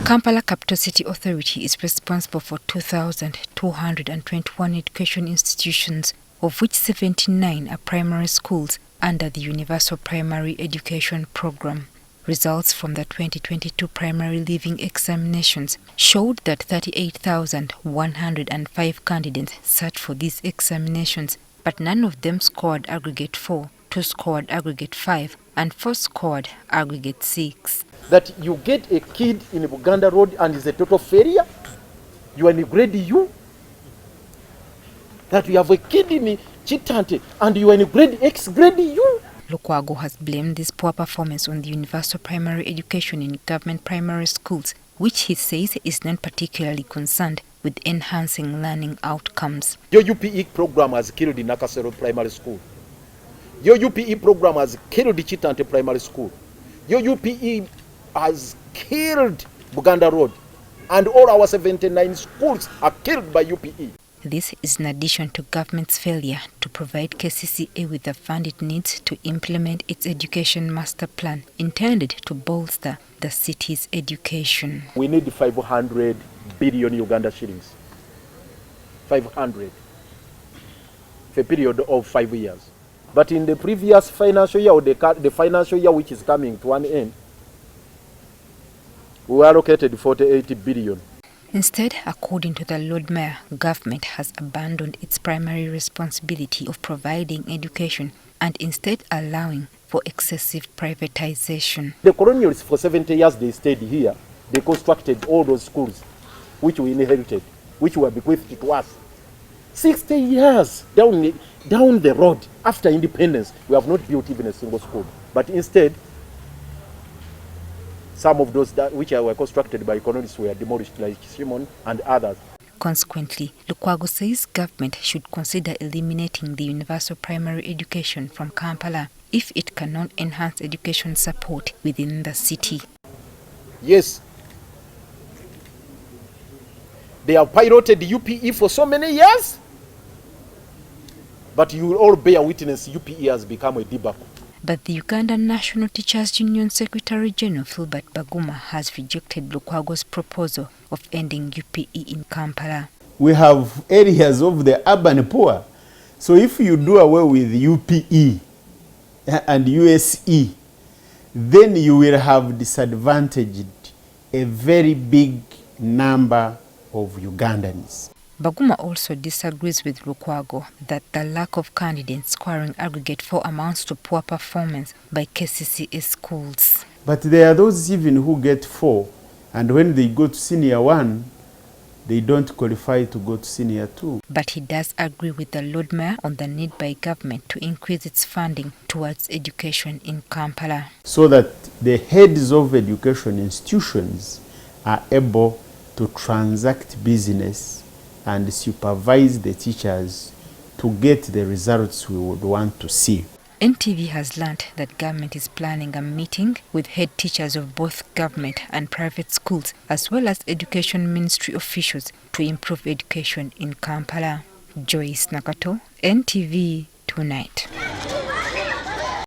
Kampala Capital City Authority is responsible for 2,221 education institutions, of which 79 are primary schools under the Universal Primary Education Program. Results from the 2022 primary leaving examinations showed that 38,105 candidates sat for these examinations, but none of them scored aggregate 4, 2 scored aggregate 5, and 4 scored aggregate 6. That you get a kid in Buganda Road and is a total failure, you are in grade U. That you have a kid in Chitante and you are in grade X, grade U. Lukwago has blamed this poor performance on the universal primary education in government primary schools, which he says is not particularly concerned with enhancing learning outcomes. Your UPE program has killed the Nakasero Primary School. Your UPE program has killed the Chitante Primary School. Your UPE has killed Buganda Road, and all our 79 schools are killed by UPE. This is in addition to government's failure to provide KCCA with the fund it needs to implement its education master plan intended to bolster the city's education. We need 500 billion Uganda shillings. 500 for a period of 5 years. But in the previous financial year, or the financial year which is coming to an end, we allocated 48 billion. Instead, according to the Lord Mayor, government has abandoned its primary responsibility of providing education and instead allowing for excessive privatization. The colonialists for 70 years they stayed here. They constructed all those schools which we inherited, which were bequeathed to us. 60 years down the road after independence, we have not built even a single school. But instead, some of those which were constructed by colonists were demolished, like Shimon and others. Consequently, Lukwago says government should consider eliminating the universal primary education from Kampala if it cannot enhance education support within the city. Yes, they have piloted UPE for so many years, but you will all bear witness UPE has become a debacle. But the Ugandan National Teachers Union Secretary General Filbert Baguma has rejected Lukwago's proposal of ending UPE in Kampala. We have areas of the urban poor. So if you do away with UPE and USE, then you will have disadvantaged a very big number of Ugandans. Baguma also disagrees with Lukwago that the lack of candidates scoring aggregate 4 amounts to poor performance by KCCA schools. But there are those even who get 4, and when they go to senior 1, they don't qualify to go to senior 2. But he does agree with the Lord Mayor on the need by government to increase its funding towards education in Kampala, so that the heads of education institutions are able to transact business and supervise the teachers to get the results we would want to see. NTV has learned that government is planning a meeting with head teachers of both government and private schools, as well as education ministry officials, to improve education in Kampala. Joyce Nakato, NTV Tonight.